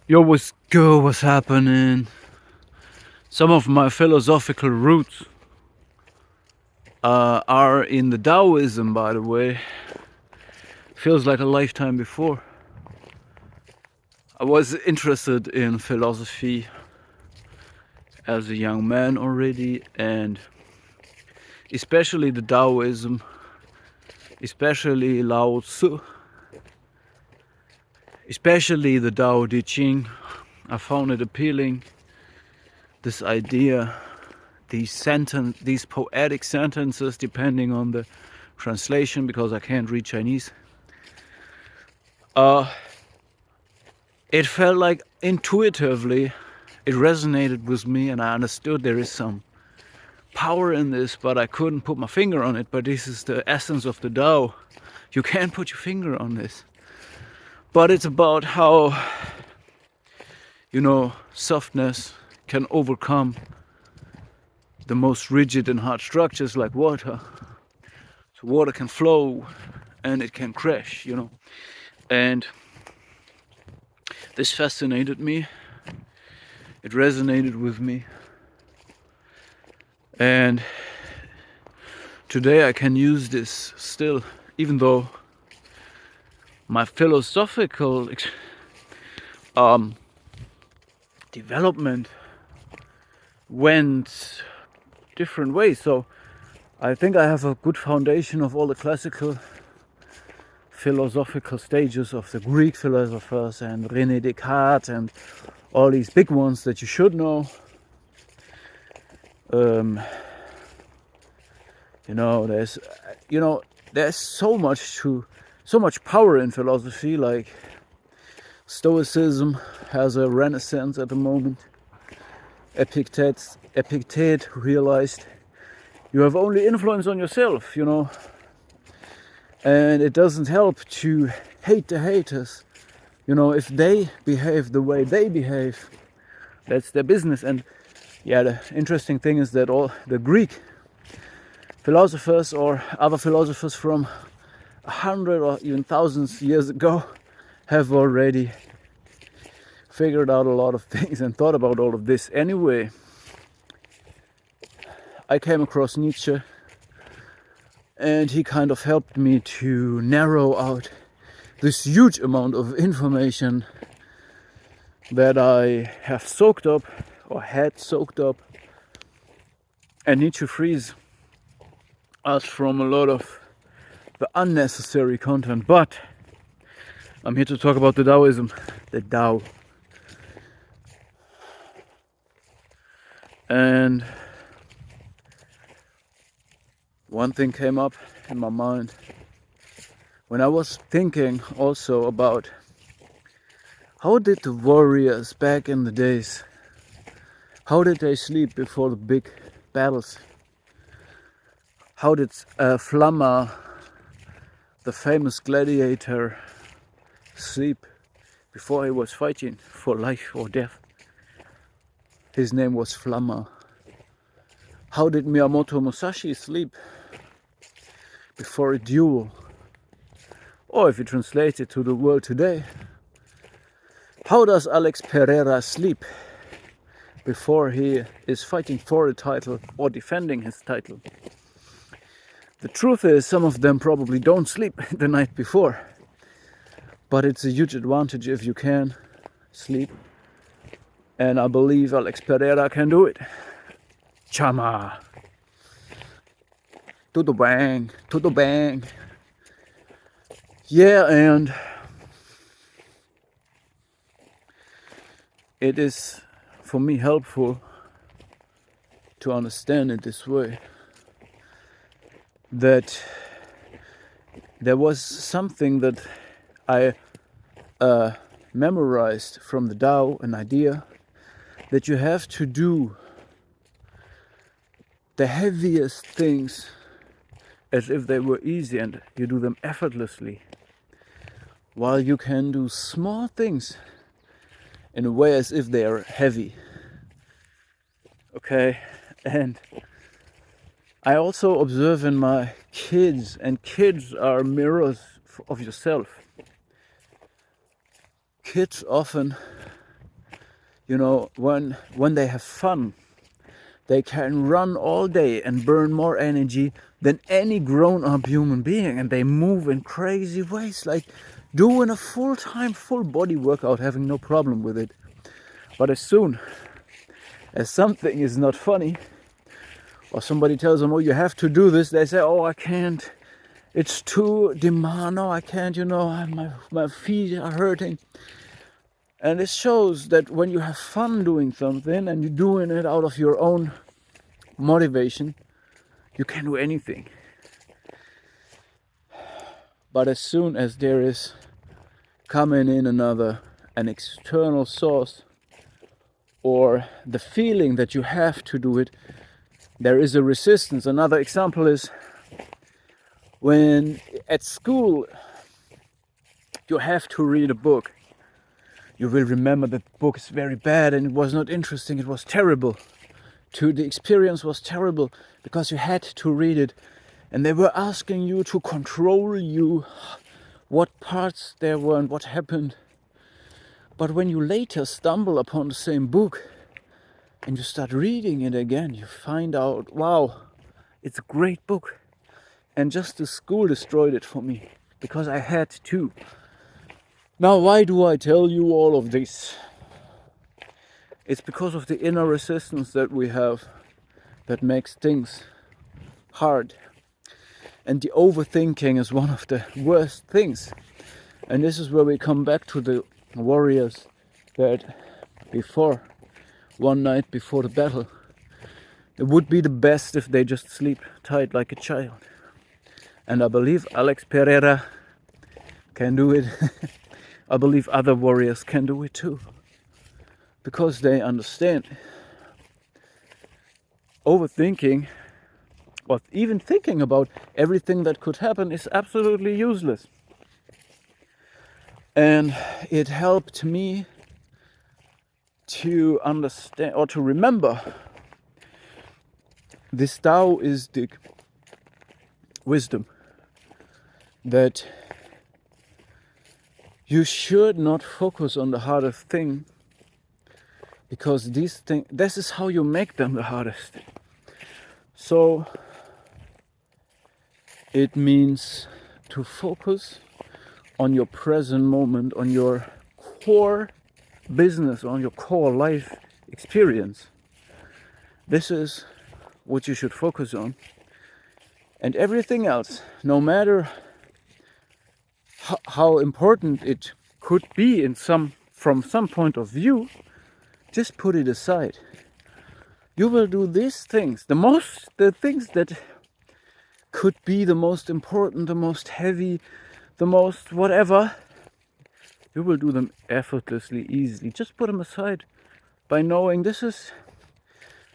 Yo, what's good? What's happening? Some of my philosophical roots are in the Taoism, by the way. Feels like a lifetime before. I was interested in philosophy as a young man already, and especially the Taoism, especially Lao Tzu, especially the Tao Te Ching. I found it appealing. This idea, these poetic sentences, depending on the translation, because I can't read Chinese. It felt like intuitively it resonated with me, and I understood there is some power in this, but I couldn't put my finger on it. But this is the essence of the Tao. You can't put your finger on this. But it's about how, softness can overcome the most rigid and hard structures like water. So water can flow and it can crash, And this fascinated me. It resonated with me. And today I can use this still, even though my philosophical development went different ways. So I think I have a good foundation of all the classical philosophical stages of the Greek philosophers and René Descartes and all these big ones that you should know. There's so much power in philosophy. Like Stoicism has a renaissance at the moment. Epictet realized you have only influence on yourself, and it doesn't help to hate the haters. If they behave the way they behave, that's their business. And yeah, the interesting thing is that all the Greek philosophers or other philosophers from 100 or even thousands years ago have already figured out a lot of things and thought about all of this. Anyway, I came across Nietzsche, and he kind of helped me to narrow out this huge amount of information that I have soaked up or had soaked up. And Nietzsche frees us from a lot of the unnecessary content. But I'm here to talk about the Taoism, the Tao. And one thing came up in my mind when I was thinking also about how did the warriors back in the days, how did they sleep before the big battles? How did Flamma, the famous gladiator, sleep before he was fighting for life or death? His name was Flamma. How did Miyamoto Musashi sleep before a duel? Or if you translate it to the world today, how does Alex Pereira sleep before he is fighting for a title or defending his title? The truth is, some of them probably don't sleep the night before, but it's a huge advantage if you can sleep, and I believe Alex Pereira can do it. Chama. Tudo beng. Yeah, and it is for me helpful to understand it this way, that there was something that I memorized from the Tao, an idea that you have to do the heaviest things as if they were easy, and you do them effortlessly, while you can do small things in a way as if they are heavy. Okay, and I also observe in my kids, and kids are mirrors of yourself. Kids often You know, when they have fun, they can run all day and burn more energy than any grown-up human being, and they move in crazy ways, like doing a full-time, full-body workout, having no problem with it. But as soon as something is not funny, or somebody tells them, oh, you have to do this, they say, oh, I can't, it's too demand, no, I can't, you know, my feet are hurting. And it shows that when you have fun doing something and you're doing it out of your own motivation, you can do anything. But as soon as there is coming in an external source, or the feeling that you have to do it, there is a resistance. Another example is when at school you have to read a book. You will remember that the book is very bad and it was not interesting, it was terrible. The experience was terrible because you had to read it, and they were asking you to control you, what parts there were and what happened. But when you later stumble upon the same book and you start reading it again, you find out, wow, it's a great book. And just the school destroyed it for me, because I had to. Now, why do I tell you all of this? It's because of the inner resistance that we have that makes things hard. And the overthinking is one of the worst things. And this is where we come back to the warriors that one night before the battle, it would be the best if they just sleep tight like a child. And I believe Alex Pereira can do it. I believe other warriors can do it too, because they understand overthinking, or even thinking about everything that could happen, is absolutely useless. And it helped me to understand, or to remember, this Taoistic wisdom that you should not focus on the hardest thing, because this is how you make them the hardest. So it means to focus on your present moment, on your core business, on your core life experience. This is what you should focus on. And everything else, no matter how important it could be from some point of view, just put it aside. You will do these things, the things that could be the most important, the most heavy, the most whatever. You will do them effortlessly, easily. Just put them aside by knowing this is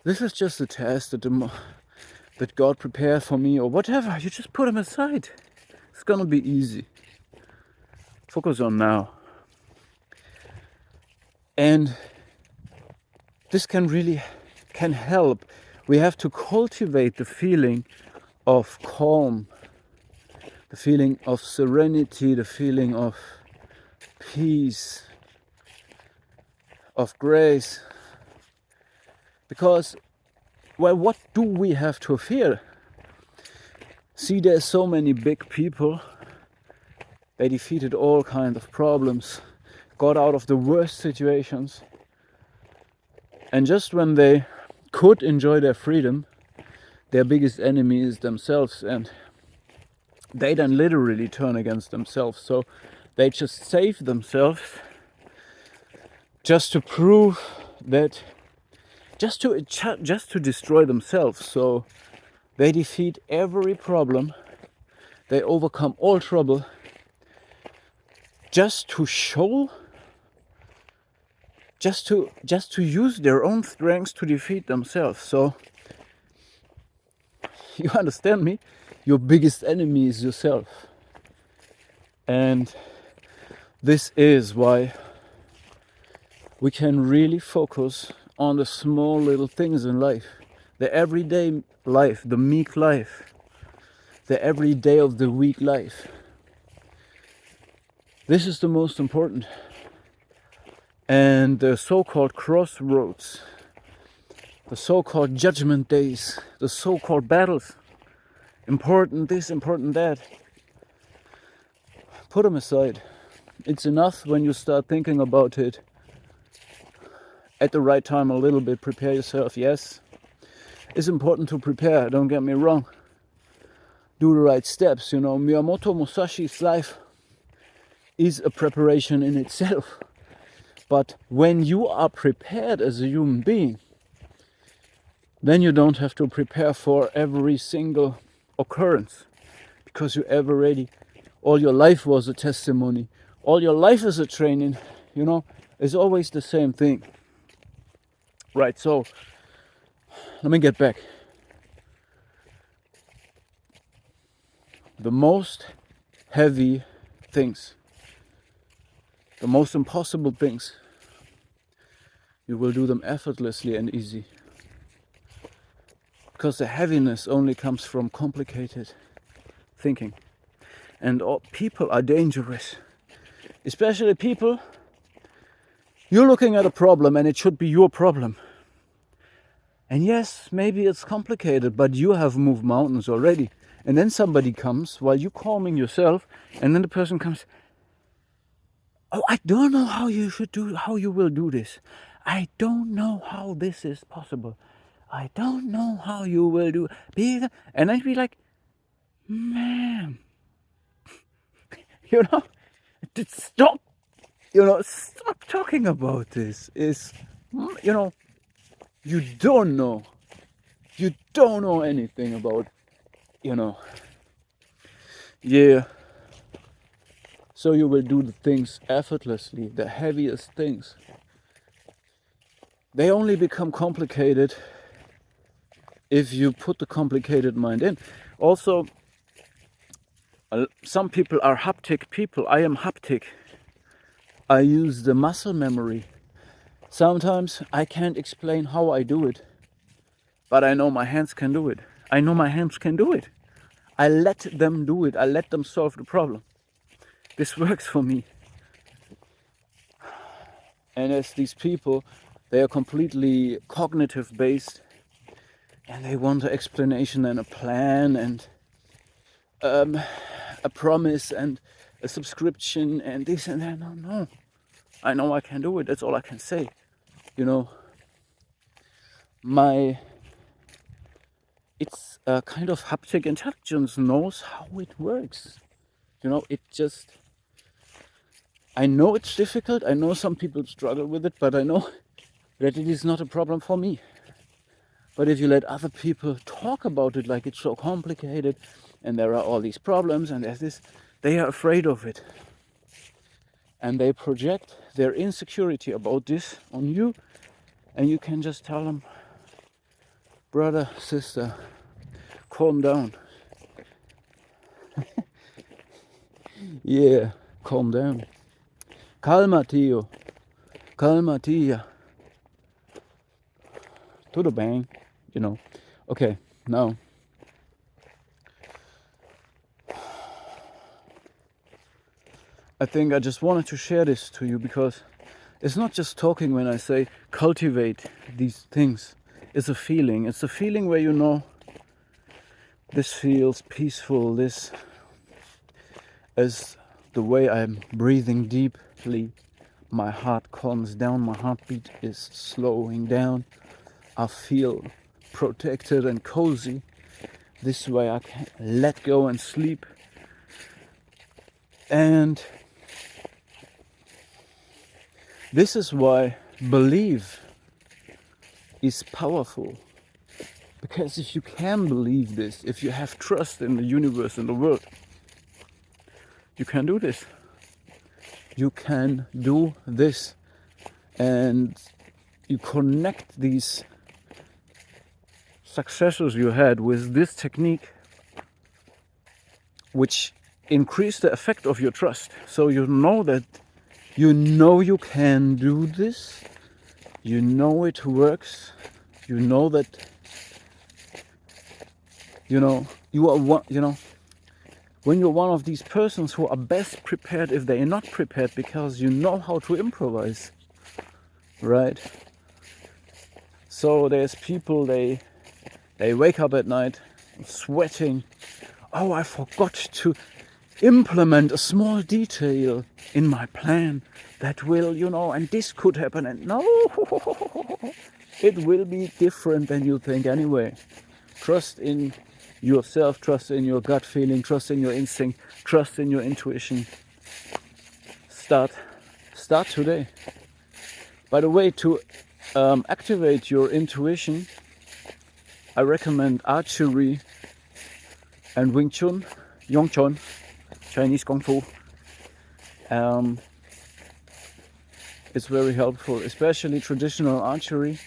just a test that God prepared for me, or whatever. You just put them aside. It's gonna be easy. Focus on now. And this can help. We have to cultivate the feeling of calm, the feeling of serenity, the feeling of peace, of grace. Because, well, what do we have to fear? See, there's so many big people. They defeated all kinds of problems, got out of the worst situations. And just when they could enjoy their freedom, their biggest enemy is themselves, and they then literally turn against themselves. So they just save themselves just to prove that, just to destroy themselves. So they defeat every problem, they overcome all trouble, just to show, just to use their own strengths to defeat themselves. So you understand me? Your biggest enemy is yourself. And this is why we can really focus on the small little things in life, the everyday life, the meek life, the every day of the week life. This is the most important. And the so-called crossroads, the so-called judgment days, the so-called battles, important this, important that, put them aside. It's enough when you start thinking about it at the right time a little bit. Prepare yourself. Yes, it's important to prepare, don't get me wrong. Do the right steps. You know, Miyamoto Musashi's life is a preparation in itself. But when you are prepared as a human being, then you don't have to prepare for every single occurrence, because you ever ready. All your life was a testimony. All your life is a training. You know, it's always the same thing. Right, so let me get back. The most heavy things, the most impossible things, you will do them effortlessly and easy. Because the heaviness only comes from complicated thinking. And all people are dangerous. Especially people, you're looking at a problem and it should be your problem. And yes, maybe it's complicated, but you have moved mountains already. And then somebody comes while you're calming yourself, and then the person comes, oh, I don't know how you will do this. I don't know how this is possible. I don't know how you will do it. And I'd be like, man, stop, stop talking about this. You don't know anything about, yeah. So you will do the things effortlessly, the heaviest things. They only become complicated if you put the complicated mind in. Also, some people are haptic people. I am haptic. I use the muscle memory. Sometimes I can't explain how I do it, but I know my hands can do it. I let them do it. I let them solve the problem. This works for me. And as these people, they are completely cognitive based, and they want an explanation and a plan and a promise and a subscription and this and that. No. I know I can do it. That's all I can say. It's a kind of haptic intelligence knows how it works. I know it's difficult. I know some people struggle with it, but I know that it is not a problem for me. But if you let other people talk about it like it's so complicated and there are all these problems and there's this, they are afraid of it. And they project their insecurity about this on you, and you can just tell them, brother, sister, calm down. Yeah, calm down. Calma, tío. Calma, tia. Tudo beng. Okay, now. I think I just wanted to share this to you because it's not just talking when I say cultivate these things. It's a feeling. It's a feeling where this feels peaceful. This is the way I'm breathing deeply. My heart calms down. My heartbeat is slowing down. I feel protected and cozy. This way I can let go and sleep. And this is why belief is powerful. Because if you can believe this, if you have trust in the universe and the world, you can do this. You can do this. And you connect these successes you had with this technique, which increase the effect of your trust. So you know that you can do this. You know it works. You know that you are one. When you're one of these persons who are best prepared if they are not prepared, because you know how to improvise. right? So there's people, they wake up at night sweating. Oh, I forgot to implement a small detail in my plan that will, and this could happen. And no, it will be different than you think anyway. Trust in yourself, trust in your gut feeling, trust in your instinct, trust in your intuition. Start today. By the way, to activate your intuition, I recommend archery and Wing Chun, Yong Chun, Chinese Kung Fu. It's very helpful, especially traditional archery,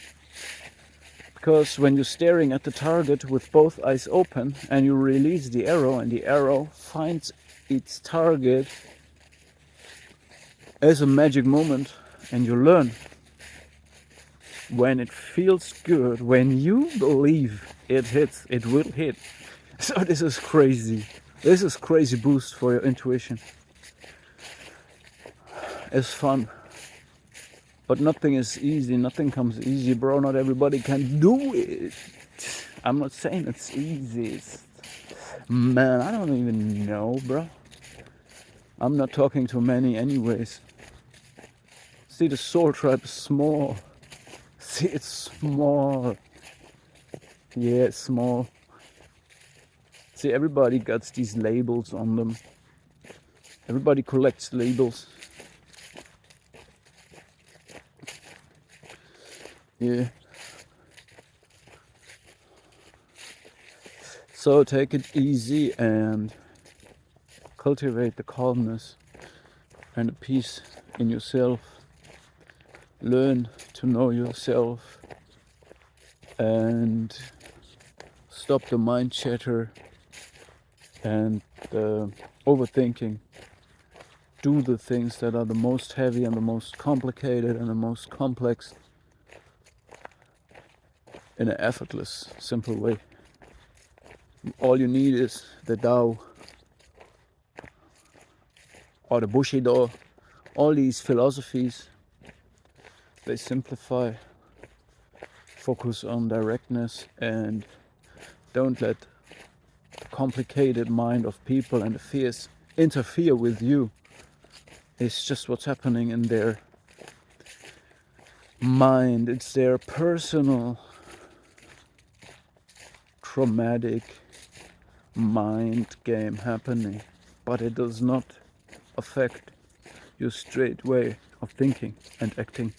because when you're staring at the target with both eyes open and you release the arrow and the arrow finds its target as a magic moment, and you learn when it feels good, when you believe it hits, it will hit. So this is crazy. This is crazy boost for your intuition. It's fun. But nothing is easy, nothing comes easy, bro. Not everybody can do it. I'm not saying it's easy. Man, I don't even know, bro. I'm not talking to many anyways. See, the soul tribe is small. See, it's small. Yeah, it's small. See, everybody gets these labels on them. Everybody collects labels. Yeah. So take it easy and cultivate the calmness and the peace in yourself. Learn to know yourself and stop the mind chatter and overthinking. Do the things that are the most heavy and the most complicated and the most complex in an effortless, simple way. All you need is the Tao or the Bushido. All these philosophies, they simplify, focus on directness, and don't let the complicated mind of people and the fears interfere with you. It's just what's happening in their mind. It's their personal traumatic mind game happening, but it does not affect your straight way of thinking and acting.